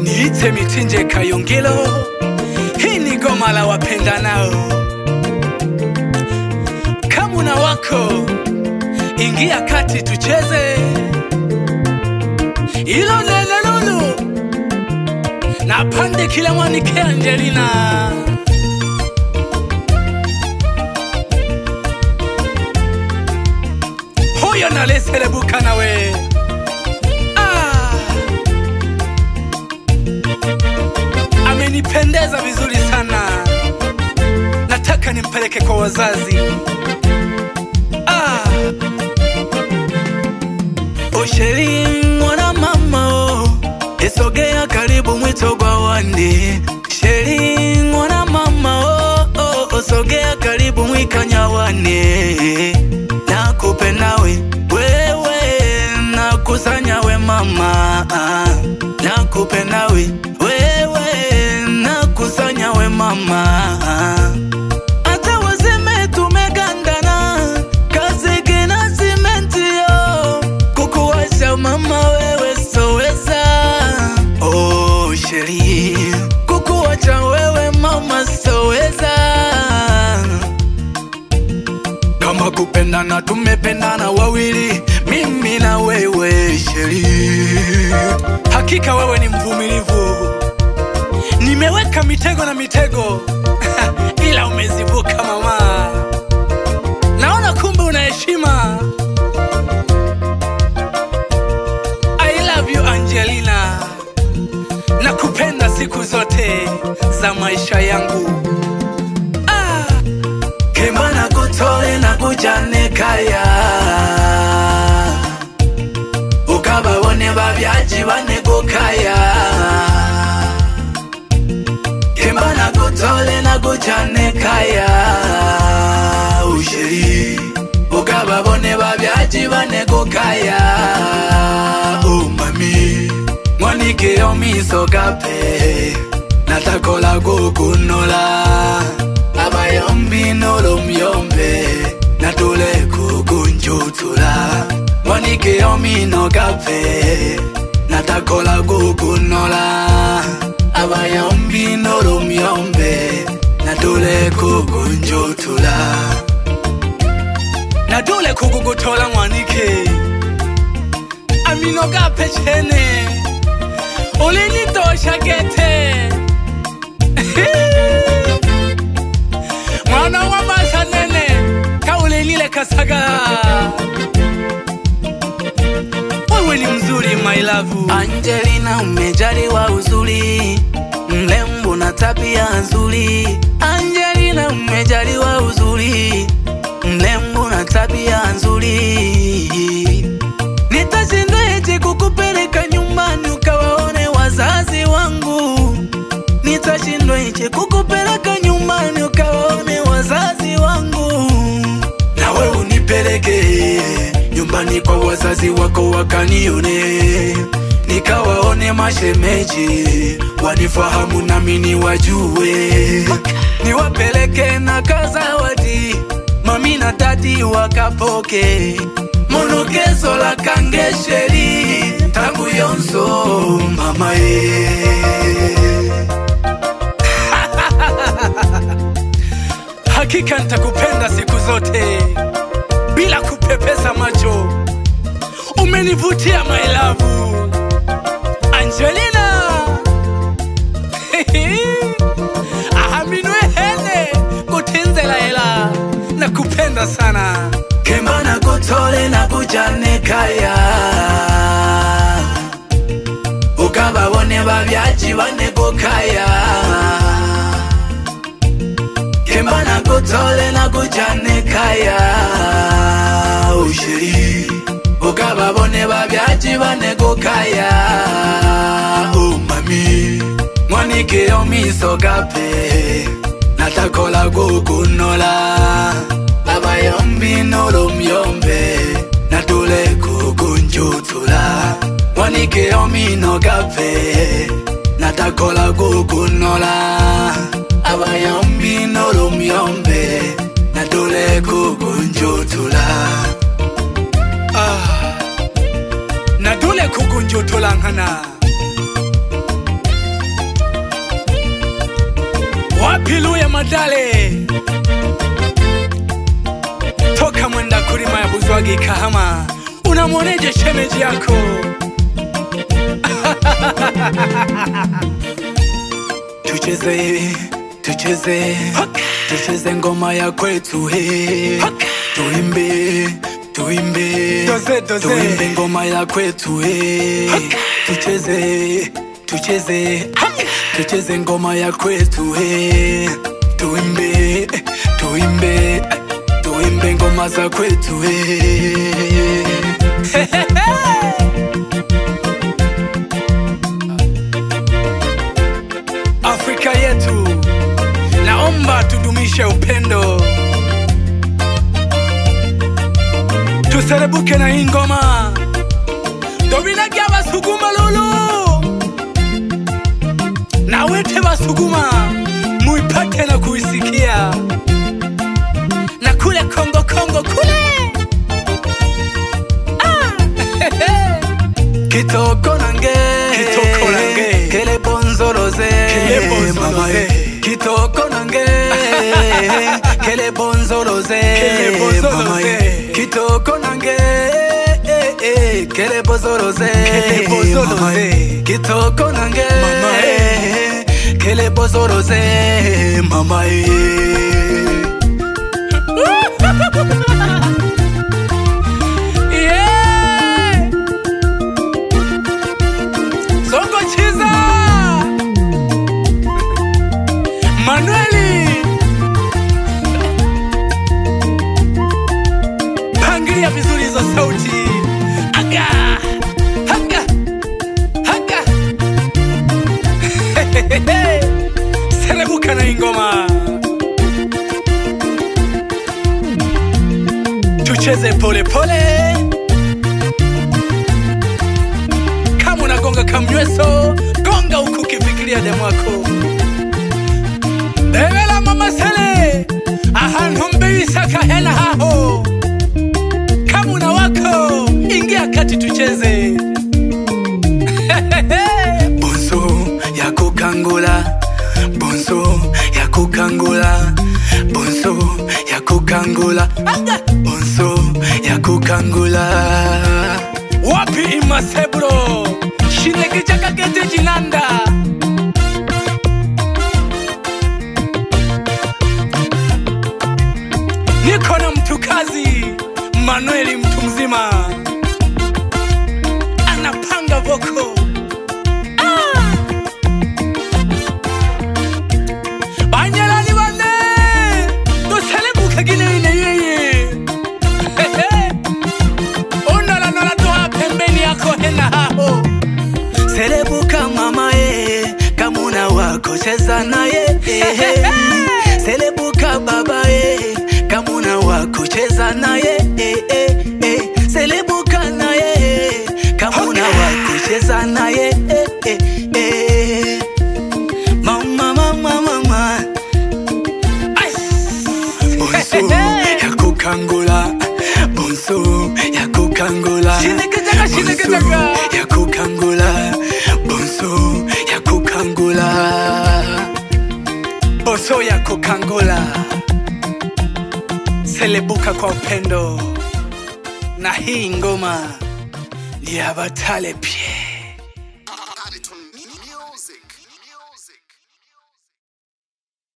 Niite Mitinje Kayungilo, hii ni goma la wapendanao. Kama una wako, ingia kati tucheze. Ilo lele lulu, na pande kila mwanike Angelina. Hoyo na leselebuka nawe. Amenipendeza vizuri sana. Nataka nimpeleke kwa wazazi. Osheri mwana mama, esogea karibu mwito kwa wande. Sheri mwana mama, osogea karibu mwikanya wane. Nakupenda wewe, nakusanya we mama. Nakupenda wewe, nakusanya we mama. Hata waseme tumegandana, kazi kina simenti yo. Kukuwacha mama wewe soweza. Oh sheri, kukuwacha wewe mama soweza. Kama kupendana tumependana wawili, mimi na wewe sheri. Hakika wewe ni mvumilivu. Nimeweka mitego na mitego ila umezivuka mama. Naona kumbe una heshima. I love you Angelina. Nakupenda siku zote za maisha yangu. Kemba na kutole na kujane kaya. Ukababone babyaji bane gukaya. Kemba na kutole na kujane kaya. Usheri ukababone babyaji bane gukaya. Oh mami mwanike omiso kape. Natakola kukunola. Abayombi nolo myombe. Natule kukunjutula. Mwanike omino kape. Natakola kukunola. Abayombi nolo myombe. Natule kukunjutula. Natule kukugutola mwanike. Amino kape chene. Ulinitosha gete. Mwana wa masanene kaulenile kasagala. Wewe ni mzuri my love. Angelina umejaliwa uzuri, mlembo na tabia nzuri. Angelina umejaliwa uzuri, mlembo na tabia nzuri. Nitashindaje kukupeleka nyumbani ukawaone wazazi wangu? Nitashindaje kukupeleka nyumbani ukawaone wazazi wangu? Na wewe unipeleke nyumbani kwa wazazi wako wakanione. Nikawaone mashemeji, wanifahamu nami niwajue. Niwapeleke na kazawadi, mami na dadi wakapoke. Monokezo la kangesheri, tangu yonso mama Hakika nitakupenda siku zote bila kupepesa macho. Umenivutia my love Angelina. Ahaminwe hene kutinzela hela. Nakupenda sana. Kemba na kutole na kujane kaya. Ukababone babyaji bane gukaya. Kemba na kutole na kujane kaya. Usheri ukababone babyaji bane gukaya. Oh mami mwanike omiso kape. Natakola kukunola. Abayombi nolo myombe. Natule kukunjutula. Mwanike omino kape. Natakola kukunola. Abayombi nolo myombe. Natule kukunjutula. joto langana. Wapilu ya Madale toka Mwenda Kurima ya Buzwagi Kahama. Unamwoneje shemeji yako? Tucheze, tucheze, tucheze ngoma ya kwetu he. Tuimbe, tuimbe, tuimbe ngoma ya kwetu he. Tucheze, tucheze, tucheze ngoma ya kwetu he. Tuimbe, tuimbe, tuimbe ngoma za kwetu he. Afrika yetu, naomba tudumishe upendo. Tuserebuke na hii ngoma. Dobina kia basuguma lulu. Na wete basuguma muipate na kuisikia. Na kule Kongo Kongo kule. Kitoko nange, kitoko nange, kele bonzoloze, kele bonzoloze. Kitoko nange, kele bonzoloze, kele bonzoloze. Kitoko nange, kele bonzoloze, kele bonzoloze. Kitoko nange, kele bonzoloze, mama. Manueli pangilia vizuri hizo sauti. Aga, haga, haga. Serebuka na ingoma. Tucheze pole pole. Kama unagonga kamnyweso, gonga huku kifikiria demu wako. Bebela mama sele, ahantu mbisaka hela haho. Kamuna wako, ingia kati tucheze. Bonso ya kukangula, bonso ya kukangula, bonso ya kukangula, bonso ya kukangula. Wapi imasebro, shinege chaka gete jinanda. Niko na mtu kazi, Manueli mtu mzima. Anapanga voko. Banyala ni wane, tuselebuka gine ine yeye. Onala nala toa pembeni yako hena haho. Selebuka mama kamuna wako cheza na ye. Selebuka baba kamuna wako cheza na ye. Selebuka na ye, kamuna wako cheza na ye. Mama mama mama. Bonso ya kukangula, bonso ya kukangula, bonso ya kukangula, bonso ya kukangula, bonso ya kukangula. Selebuka kwa upendo. Na hii ngoma ni ya Batale pia.